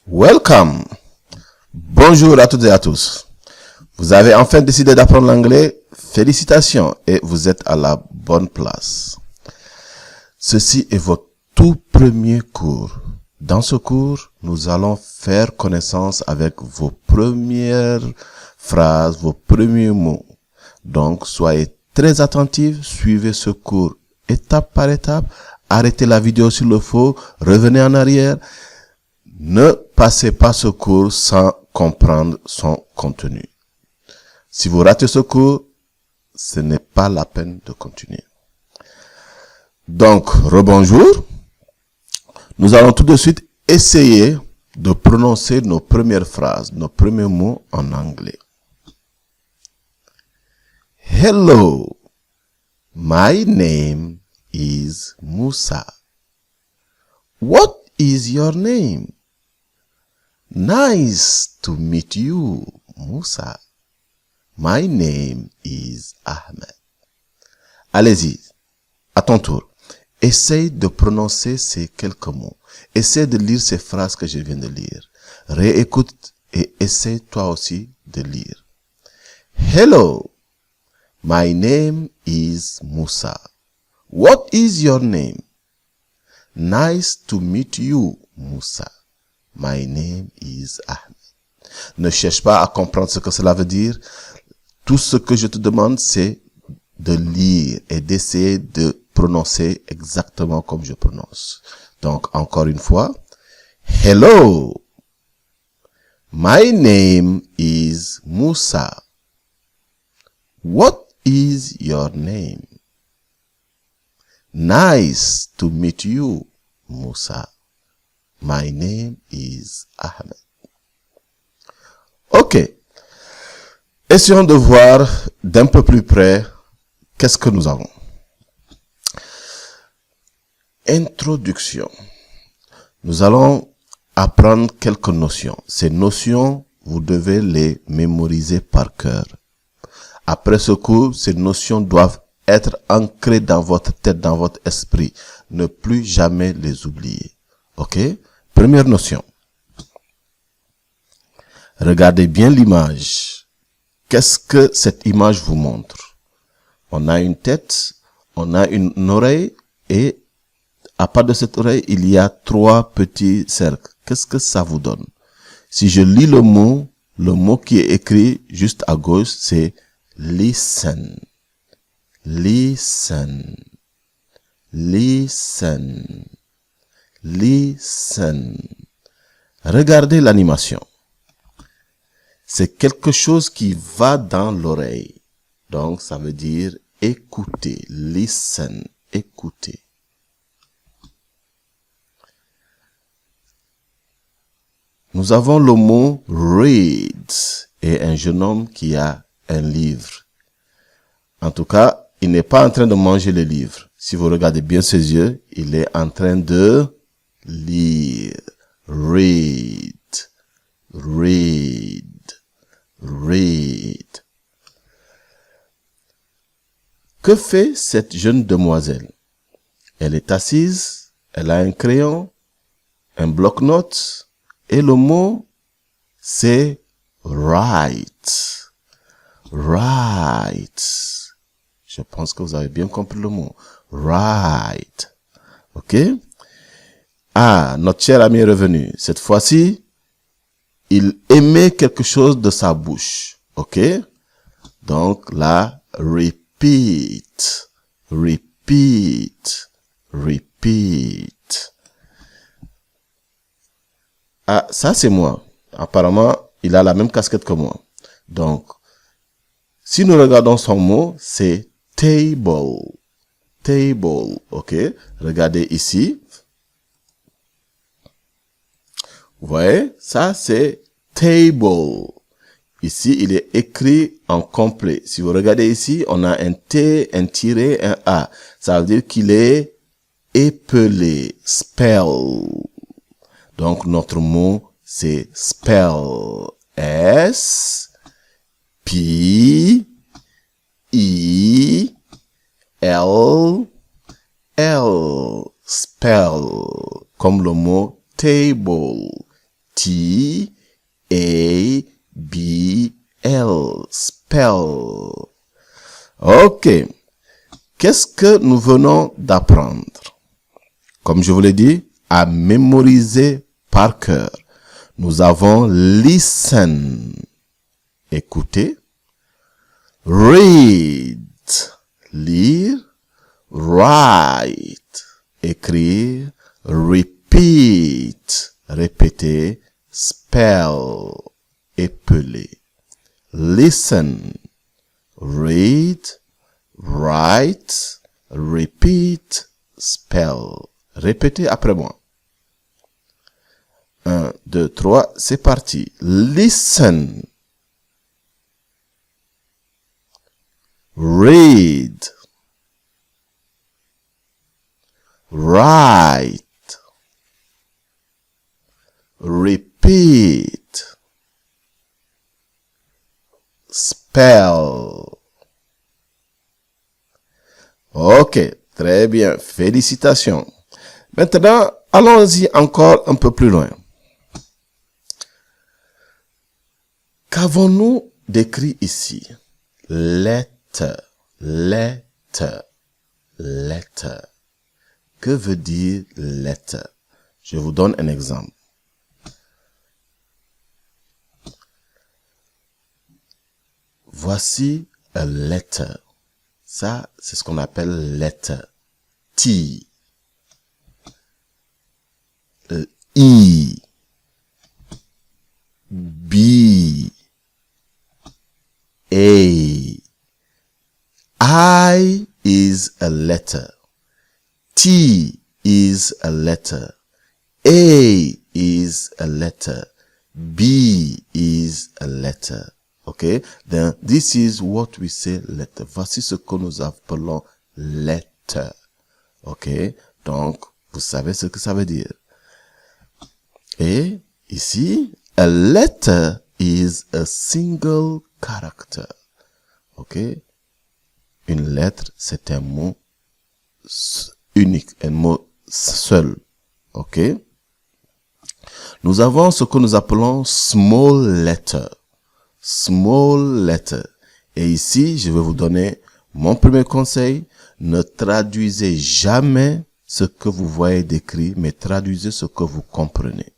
Welcome. Bonjour à toutes et à tous. Vous avez enfin décidé d'apprendre l'anglais. Félicitations et vous êtes à la bonne place. Ceci est votre tout premier cours. Dans ce cours, nous allons faire connaissance avec vos premières phrases, vos premiers mots. Donc, soyez très attentifs, suivez ce cours étape par étape, arrêtez la vidéo s'il le faut, revenez en arrière. Ne passez pas ce cours sans comprendre son contenu. Si vous ratez ce cours, ce n'est pas la peine de continuer. Donc, rebonjour. Nous allons tout de suite essayer de prononcer nos premières phrases, nos premiers mots en anglais. Hello, my name is Musa. What is your name? Nice to meet you, Musa. My name is Ahmed. Allez-y, à ton tour. Essaye de prononcer ces quelques mots. Essaye de lire ces phrases que je viens de lire. Réécoute et essaye toi aussi de lire. Hello, my name is Musa. What is your name? Nice to meet you, Musa. My name is Ahmed. Ne cherche pas à comprendre ce que cela veut dire. Tout ce que je te demande, c'est de lire et d'essayer de prononcer exactement comme je prononce. Donc, encore une fois. Hello. My name is Musa. What is your name? Nice to meet you, Musa. My name is Ahmed. Ok. Essayons de voir d'un peu plus près qu'est-ce que nous avons. Introduction. Nous allons apprendre quelques notions. Ces notions, vous devez les mémoriser par cœur. Après ce cours, ces notions doivent être ancrées dans votre tête, dans votre esprit. Ne plus jamais les oublier. Ok? Première notion. Regardez bien l'image. Qu'est-ce que cette image vous montre? On a une tête, on a une oreille et à part de cette oreille, il y a 3 petits cercles. Qu'est-ce que ça vous donne? Si je lis le mot qui est écrit juste à gauche, c'est listen. Listen. Listen. Listen. Regardez l'animation. C'est quelque chose qui va dans l'oreille. Donc, ça veut dire écouter. Listen. Écouter. Nous avons le mot read et un jeune homme qui a un livre. En tout cas, il n'est pas en train de manger le livre. Si vous regardez bien ses yeux, il est en train de lire. Read. Read. Read. Que fait cette jeune demoiselle? Elle est assise, elle a un crayon, un bloc-notes et le mot c'est write. Write. Je pense que vous avez bien compris le mot. Write. Ok? Ah, notre cher ami est revenu. Cette fois-ci, il émet quelque chose de sa bouche. Ok? Donc là, repeat. Repeat. Repeat. Ah, ça c'est moi. Apparemment, il a la même casquette que moi. Donc, si nous regardons son mot, c'est table. Table. Ok? Regardez ici. Vous voyez? Ça c'est table. Ici, il est écrit en complet. Si vous regardez ici, on a un T, un tiré, un A. Ça veut dire qu'il est épelé. Spell. Donc, notre mot, c'est spell. S, P, I, L, L. Spell. Comme le mot table. Spell. Ok. Qu'est-ce que nous venons d'apprendre? Comme je vous l'ai dit, à mémoriser par cœur. Nous avons listen, écouter, read, lire, write, écrire, repeat, répéter, spell, épeler. Listen, read, write, repeat, spell. Répétez après moi. 1, 2, 3, c'est parti. Listen. Read. Write. Repeat. Spell. Ok, très bien. Félicitations. Maintenant, allons-y encore un peu plus loin. Qu'avons-nous décrit ici? Letter, letter, letter. Que veut dire letter? Je vous donne un exemple. Voici a letter. Ça, c'est ce qu'on appelle letter. T. E. B. A. I is a letter. T is a letter. A is a letter. B is a letter. Okay? Then this is what we say letter. Voici ce que nous appelons letter. Okay? Donc, vous savez ce que ça veut dire. Et ici, a letter is a single character. Okay? Une lettre, c'est un mot unique, un mot seul. Okay? Nous avons ce que nous appelons small letter. Small letter. Et ici, je vais vous donner mon premier conseil. Ne traduisez jamais ce que vous voyez décrit, mais traduisez ce que vous comprenez.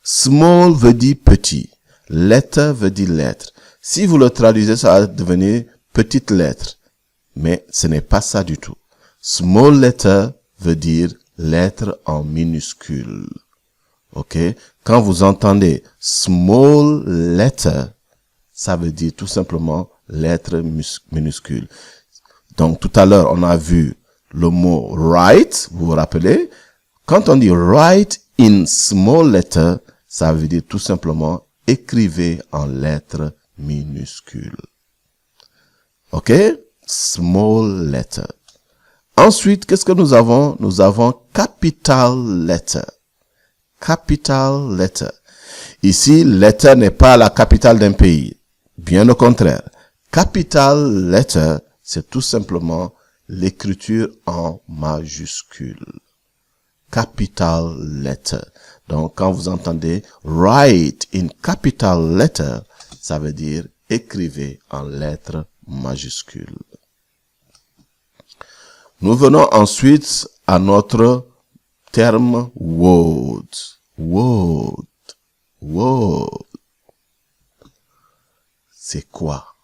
Small veut dire petit. Letter veut dire lettre. Si vous le traduisez, ça va devenir petite lettre. Mais ce n'est pas ça du tout. Small letter veut dire lettre en minuscule. Ok? Quand vous entendez small letter, ça veut dire tout simplement lettre minuscule. Donc tout à l'heure, on a vu le mot write, vous vous rappelez? Quand on dit write in small letter, ça veut dire tout simplement écrivez en lettres minuscules. Ok? Small letter. Ensuite, qu'est-ce que nous avons? Nous avons capital letter. Capital letter. Ici, letter n'est pas la capitale d'un pays. Bien au contraire. Capital letter, c'est tout simplement l'écriture en majuscule. Capital letter. Donc, quand vous entendez write in capital letter, ça veut dire écrivez en lettres majuscules. Nous venons ensuite à notre terme word. Word. Word. C'est quoi?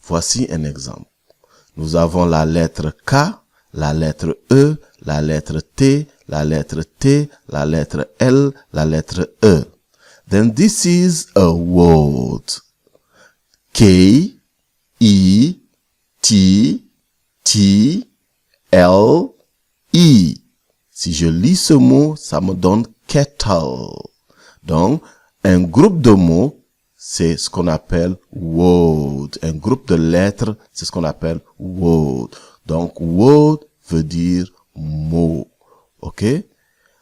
Voici un exemple. Nous avons la lettre K, la lettre E, la lettre T, la lettre T, la lettre L, la lettre E. Then this is a word. K, E, T, T, L, E. Si je lis ce mot, ça me donne kettle. Donc, un groupe de mots, c'est ce qu'on appelle word. Un groupe de lettres, c'est ce qu'on appelle word. Donc, word veut dire mot. Ok?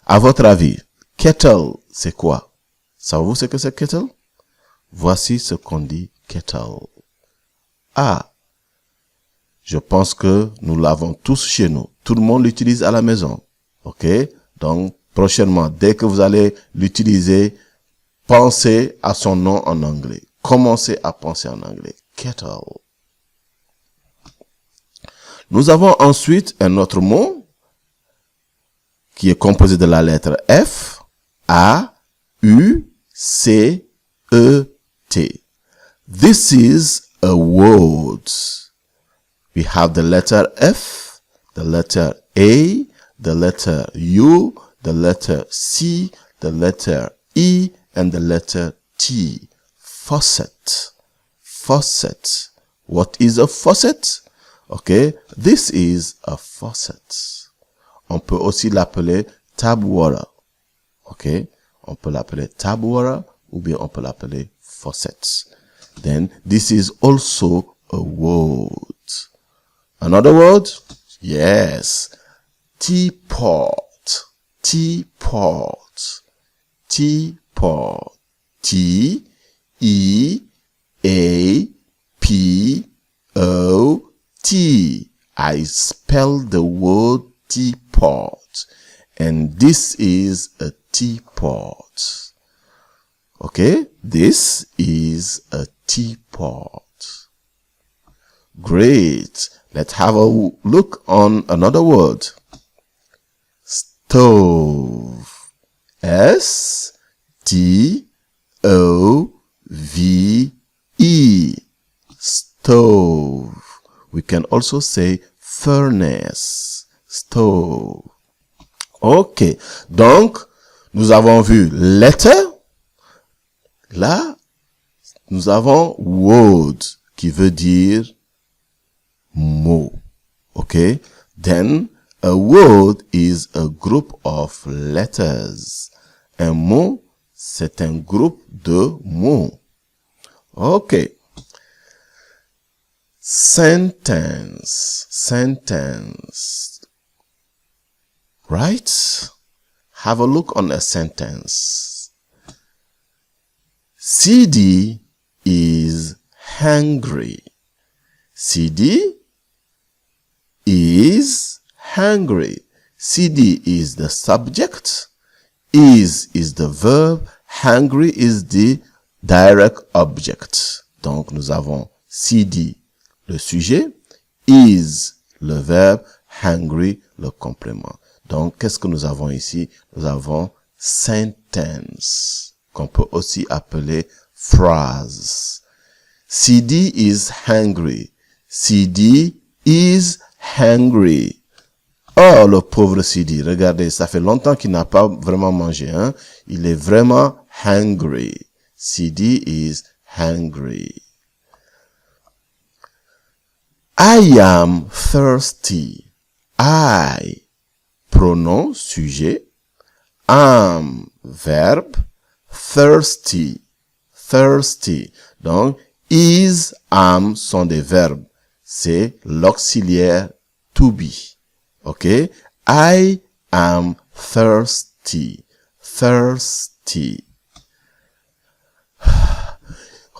À votre avis, kettle, c'est quoi? Savez-vous ce que c'est kettle? Voici ce qu'on dit kettle. Ah! Je pense que nous l'avons tous chez nous. Tout le monde l'utilise à la maison. Ok? Donc, prochainement, dès que vous allez l'utiliser, pensez à son nom en anglais. Commencez à penser en anglais. Kettle. Nous avons ensuite un autre mot qui est composé de la lettre F, A, U, C, E, T. This is a word. We have the letter F, the letter A, the letter U, the letter C, the letter E, and the letter T. Faucet. Faucet. What is a faucet? Okay, this is a faucet. On peut aussi l'appeler tap water. Okay, on peut l'appeler tap water ou bien on peut l'appeler faucet. Then this is also a word. Another word? Yes. Teapot. Teapot. Teapot. T E A P O T. I spell the word teapot. And this is a teapot. Okay? This is a teapot. Great. Let's have a look on another word. Stove. S-T-O-V-E. Stove. We can also say furnace. Stove. Ok. Donc, nous avons vu letter. Là, nous avons word qui veut dire mot. Okay? Then, a word is a group of letters. Un mot, c'est un groupe de mots. Okay. Sentence. Sentence. Right? Have a look on a sentence. CD is hungry. CD is hungry. CD is the subject. Is the verb. Hungry is the direct object. Donc, nous avons CD, le sujet. Is, le verbe. Hungry, le complément. Donc, qu'est-ce que nous avons ici? Nous avons sentence, qu'on peut aussi appeler phrase. CD is hungry. CD is hungry. Oh, le pauvre CD, regardez, ça fait longtemps qu'il n'a pas vraiment mangé, hein. Il est vraiment hungry. CD is hungry. I am thirsty. I, pronom, sujet. Am, verbe. Thirsty. Thirsty. Donc, is, am sont des verbes. C'est l'auxiliaire to be. Okay? I am thirsty. Thirsty.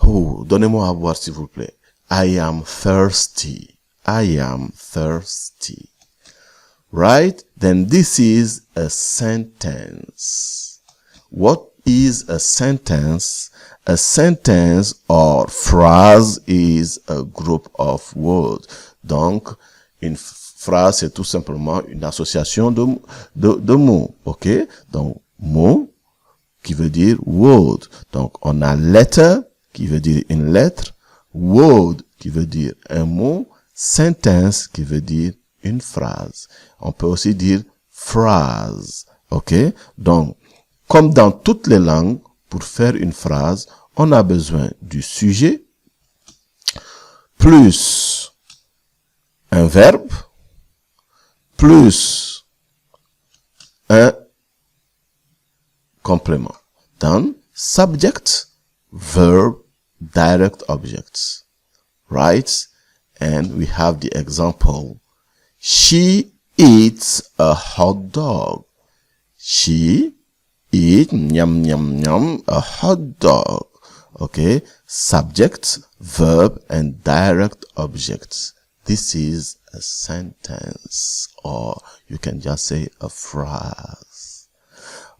Oh, donnez-moi à boire, s'il vous plaît. I am thirsty. I am thirsty. Right? Then this is a sentence. What is a sentence? A sentence or phrase is a group of words. Donc, une phrase, c'est tout simplement une association de mots. OK? Donc, mot qui veut dire word. Donc, on a letter qui veut dire une lettre. Word qui veut dire un mot. Sentence qui veut dire une phrase. On peut aussi dire phrase. OK? Donc, comme dans toutes les langues, pour faire une phrase, on a besoin du sujet, plus un verbe, plus un complément. Then, subject, verb, direct objects. Right? And we have the example. She eats a hot dog. She eat yum yum yum a hot dog. Okay, subject, verb, and direct objects. This is a sentence, or you can just say a phrase.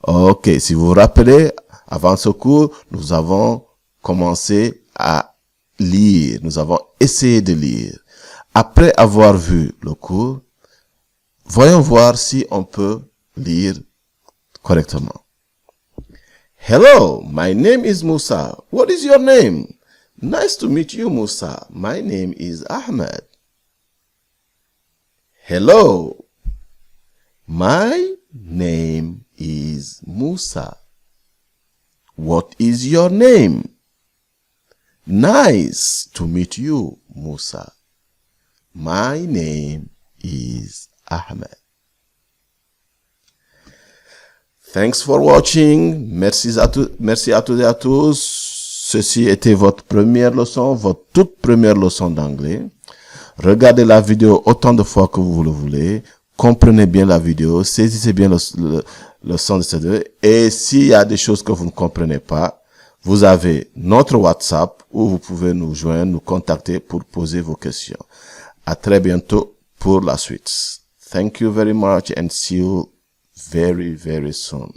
Okay, si vous vous rappelez, Avant ce cours, nous avons commencé à lire. Nous avons essayé de lire. Après avoir vu le cours, voyons voir si on peut lire correctement. Hello, my name is Musa. What is your name? Nice to meet you, Musa. My name is Ahmed. Hello, my name is Musa. What is your name? Nice to meet you, Musa. My name is Ahmed. Thanks for watching. Merci à tous et à tous. Ceci était votre première leçon, votre toute première leçon d'anglais. Regardez la vidéo autant de fois que vous le voulez. Comprenez bien la vidéo. Saisissez bien le son de cette vidéo. Et s'il y a des choses que vous ne comprenez pas, vous avez notre WhatsApp où vous pouvez nous joindre, nous contacter pour poser vos questions. À très bientôt pour la suite. Thank you very much and see you very, very soon.